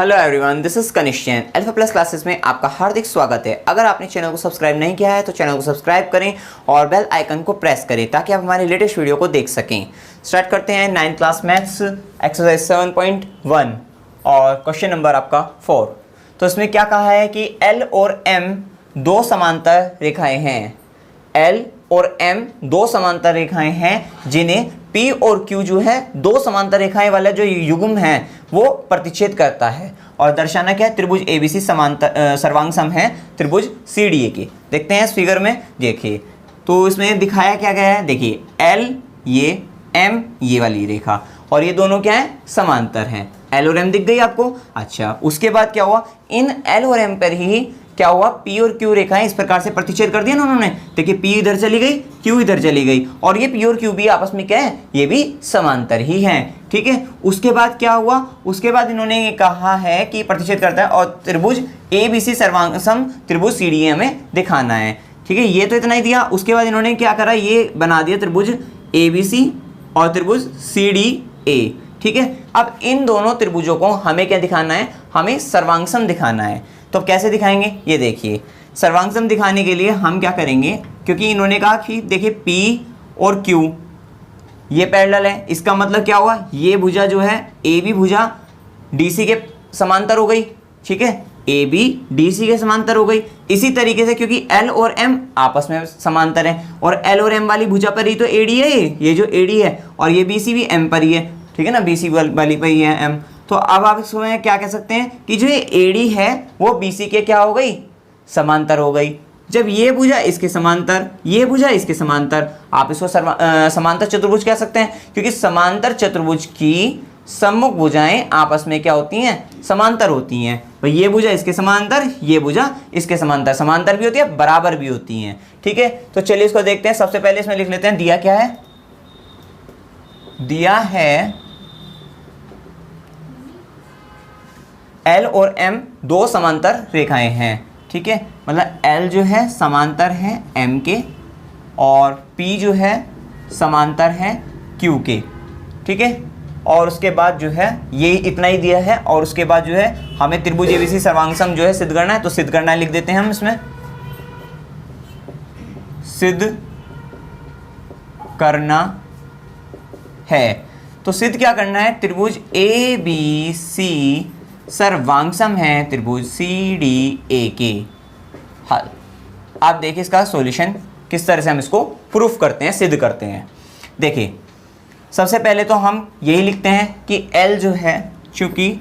Hello everyone, this is Kanishk Jain. Alpha plus classes में आपका हार्दिक स्वागत है। अगर आपने चैनल को सब्सक्राइब नहीं किया है तो चैनल को सब्सक्राइब करें और बेल आइकन को प्रेस करें ताकि आप हमारे लेटेस्ट वीडियो को देख सकें। स्टार्ट करते हैं 9th क्लास मैथ्स एक्सरसाइज 7.1 और क्वेश्चन नंबर आपका 4। तो इसमें क्या कहा है कि L और M दो समांतर रेखाएं हैं। L और M दो समांतर रेखाएं हैं जिन्हें P और Q जो है दो समांतर रेखाएं वाला जो युग्म है वो प्रतिच्छेद करता है। और दर्शाना क्या है, त्रिभुज ABC समांतर सर्वांग सम है त्रिभुज CDA के। देखते हैं इस फिगर में, देखिए तो इसमें दिखाया क्या गया है। देखिए L ये, M ये वाली रेखा और ये दोनों क्या है, समांतर हैं। L और M दिख गई आपको। अच्छा, उसके बाद क्या हुआ, इन L और M पर ही क्या हुआ, P और Q रेखाएं इस प्रकार से प्रतिच्छेद कर दिया ना उन्होंने। देखिए P इधर चली गई, Q इधर चली गई और ये P और Q भी आपस में क्या है, ये भी समांतर ही हैं। ठीक है, उसके बाद क्या हुआ, उसके बाद इन्होंने ये कहा है कि प्रतिच्छेद करता है और त्रिभुज ABC सर्वांग सम त्रिभुज CDA हमें दिखाना है। ठीक है, ये तो इतना ही दिया। उसके बाद इन्होंने क्या करा, ये बना दिया त्रिभुज ABC और त्रिभुज CDA। ठीक है, अब इन दोनों त्रिभुजों को हमें क्या दिखाना है, हमें सर्वांग सम दिखाना है। तो अब कैसे दिखाएंगे, ये देखिए सर्वांग सम दिखाने के लिए हम क्या करेंगे, क्योंकि इन्होंने कहा कि देखिए P और Q ये पैरेलल है, इसका मतलब क्या हुआ, ये भुजा जो है AB भुजा DC के समांतर हो गई। ठीक है, AB DC के समांतर हो गई। इसी तरीके से क्योंकि L और M आपस में समांतर है और L और M वाली भुजा पर ही तो AD है, ये जो AD है, और ये BC भी M पर ही है। ठीक है ना, BC वाली पर ही है M। तो अब आप इसमें क्या कह सकते हैं कि जो ये AD है वो BC के क्या हो गई, समांतर हो गई। जब ये भुजा इसके समांतर, ये भुजा इसके समांतर, आप इसको समांतर चतुर्भुज कह सकते हैं, क्योंकि समांतर चतुर्भुज की सम्मुख भुजाएं आपस में क्या होती हैं, समांतर होती हैं। तो ये भुजा इसके समांतर, ये भुजा इसके समांतर, समांतर भी होती है, बराबर भी होती हैं। ठीक है, तो चलिए इसको देखते हैं। सबसे पहले इसमें लिख लेते हैं, दिया क्या है, दिया है L और M दो समांतर रेखाएं हैं। ठीक है, मतलब L जो है समांतर है M के और P जो है समांतर है Q के। ठीक है, और उसके बाद जो है ये इतना ही दिया है और उसके बाद जो है हमें त्रिभुज ABC सर्वांग सम जो है सिद्ध करना है। तो सिद्ध करना है लिख देते हैं हम इसमें, सिद्ध करना है। तो सिद्ध क्या करना है, त्रिभुज ABC सर्वांग सम है त्रिभुज CDA के। हल, आप देखिए इसका सॉल्यूशन किस तरह से हम इसको प्रूफ करते हैं, सिद्ध करते हैं। देखिए सबसे पहले तो हम यही लिखते हैं कि L जो है, चूंकि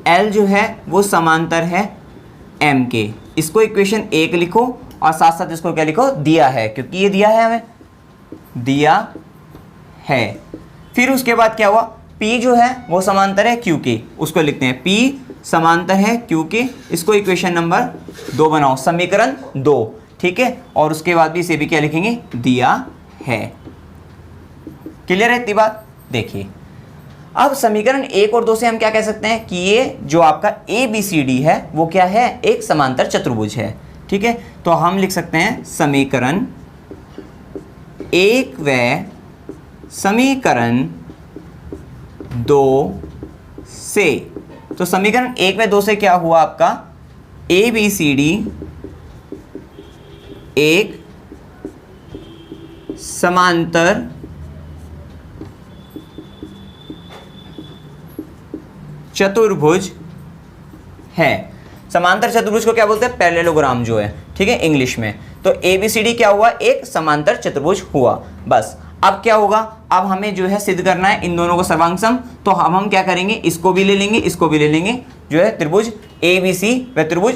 L जो है वो समांतर है M के, इसको इक्वेशन 1 लिखो और साथ साथ इसको क्या लिखो, दिया है, क्योंकि ये दिया है हमें, दिया है। फिर उसके बाद क्या हुआ, P जो है वो समांतर है Q के, उसको लिखते हैं P समांतर है Q के, इसको इक्वेशन नंबर 2 बनाओ, समीकरण 2। ठीक है, और उसके बाद भी इसे भी क्या लिखेंगे, दिया है। क्लियर है इतनी बात। देखिए अब समीकरण 1 और 2 से हम क्या कह सकते हैं कि ये जो आपका ABCD है वो क्या है, एक समांतर चतुर्भुज है। ठीक है, तो हम लिख सकते हैं समीकरण 1 व समीकरण 2 से। तो समीकरण 1 व 2 से क्या हुआ आपका, ABCD एक समांतर चतुर्भुज है। समांतर चतुर्भुज को क्या बोलते हैं, पैरेललोग्राम जो है, ठीक है इंग्लिश में। तो ABCD क्या हुआ, एक समांतर चतुर्भुज हुआ। बस अब क्या होगा, अब हमें जो है सिद्ध करना है इन दोनों को सर्वांग सम। तो हम क्या करेंगे, इसको भी ले लेंगे, इसको भी ले लेंगे, जो है त्रिभुज ABC व त्रिभुज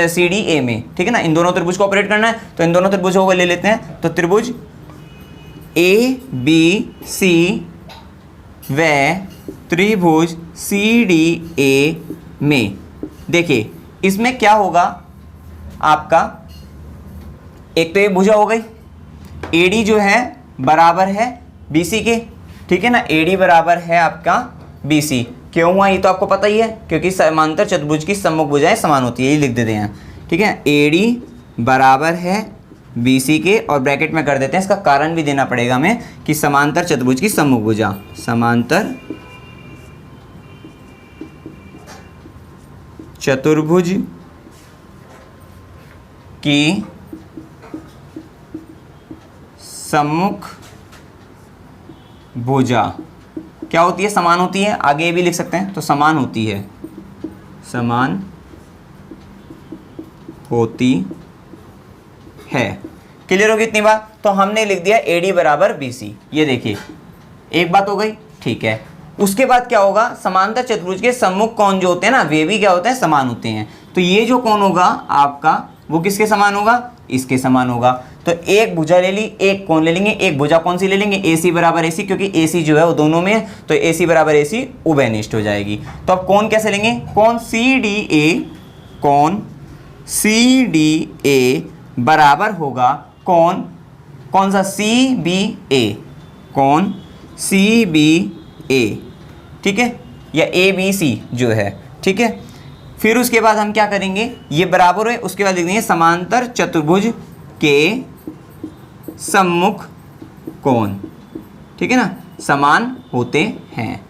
CDA में। ठीक है ना, इन दोनों त्रिभुज को ऑपरेट करना है, तो इन दोनों त्रिभुजों को ले लेते हैं। तो त्रिभुज ABC व त्रिभुज CDA में देखिए इसमें क्या होगा आपका, एक तो ये भुजा हो गई, AD जो है बराबर है BC के। ठीक है ना, AD बराबर है आपका BC। क्यों हुआ ये तो आपको पता ही है, क्योंकि समांतर चतुर्भुज की सम्मुख भुजाएं समान होती है, यही लिख देते हैं। ठीक है, AD बराबर है BC के और ब्रैकेट में कर देते हैं, इसका कारण भी देना पड़ेगा हमें कि समांतर चतुर्भुज की सम्मुख भुजा, समांतर चतुर्भुज की सम्मुख भुजा क्या होती है? समान होती है। आगे भी लिख सकते हैं, तो समान होती है, समान होती है। क्लियर होगी इतनी बात? तो हमने लिख दिया AD बराबर BC। ये देखिए एक बात हो गई, ठीक है। उसके बाद क्या होगा? समांतर चतुर्भुज के सम्मुख कोण जो होते हैं ना, वे भी क्या होते हैं? समान होते हैं। तो ये जो कोण होगा आपका, वो किसके समान होगा? इसके समान होगा। तो एक भुजा ले ली, एक कोण ले लेंगे। एक भुजा कौन सी ले लेंगे? AC बराबर AC, क्योंकि AC जो है वो दोनों में है, तो AC बराबर AC उभयनिष्ठ हो जाएगी। तो अब कोण कैसे लेंगे? कोण CDA, कोण CDA बराबर होगा कोण कौन सा? CBA, कोण CBA, ठीक है, या ABC जो है, ठीक है। फिर उसके बाद हम क्या करेंगे? ये बराबर है, उसके बाद लिख देंगे समांतर चतुर्भुज के सम्मुख कोण, ठीक है ना, समान होते हैं।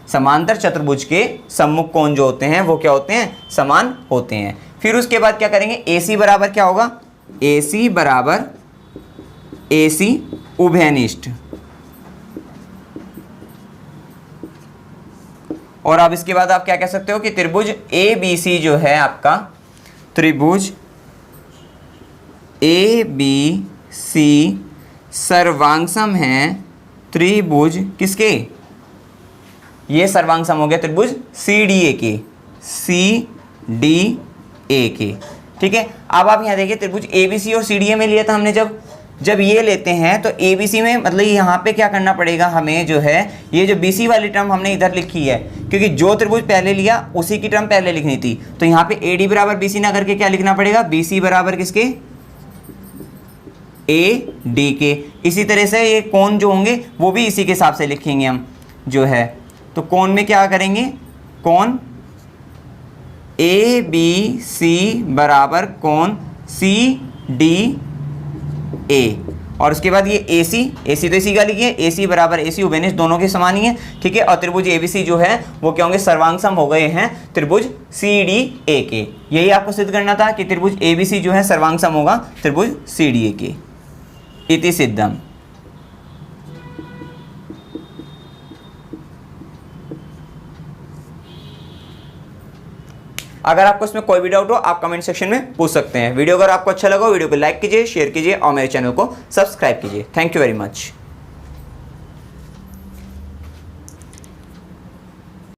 समांतर चतुर्भुज के सम्मुख कोण जो होते हैं वो क्या होते हैं? समान होते हैं। फिर उसके बाद क्या करेंगे? AC बराबर क्या होगा? AC बराबर AC उभयनिष्ठ। और अब इसके बाद आप क्या कह सकते हो कि त्रिभुज ABC जो है आपका, त्रिभुज ABC सर्वांगसम है त्रिभुज किसके? ये सर्वांगसम हो गया त्रिभुज CDA के, CDA के, ठीक है। अब आप यहाँ देखिए त्रिभुज ABC और CDA में लिया था हमने। जब ये लेते हैं तो ABC में मतलब यहाँ पे क्या करना पड़ेगा हमें, जो है ये जो BC वाली टर्म हमने इधर लिखी है, क्योंकि जो त्रिभुज पहले लिया उसी की टर्म पहले लिखनी थी। तो यहाँ पे AD बराबर BC ना करके क्या लिखना पड़ेगा? BC बराबर किसके? AD के। इसी तरह से ये कोण जो होंगे वो भी इसी के हिसाब से लिखेंगे हम, जो है। तो कोण में क्या करेंगे? कोण ABC बराबर कोण CDA, और उसके बाद ये AC तो इसी का लिखिए, AC बराबर AC उभयनिष्ठ, दोनों के समान ही है, ठीक है। और त्रिभुज ABC जो है वो क्या होंगे? सर्वांगसम हो गए हैं त्रिभुज CDA के। यही आपको सिद्ध करना था कि त्रिभुज ABC जो है सर्वांगसम होगा त्रिभुज CDA के। इति सिद्धम। अगर आपको इसमें कोई भी डाउट हो आप कमेंट सेक्शन में पूछ सकते हैं। वीडियो अगर आपको अच्छा लगा, वीडियो को लाइक कीजिए, शेयर कीजिए और मेरे चैनल को सब्सक्राइब कीजिए। Thank you very much.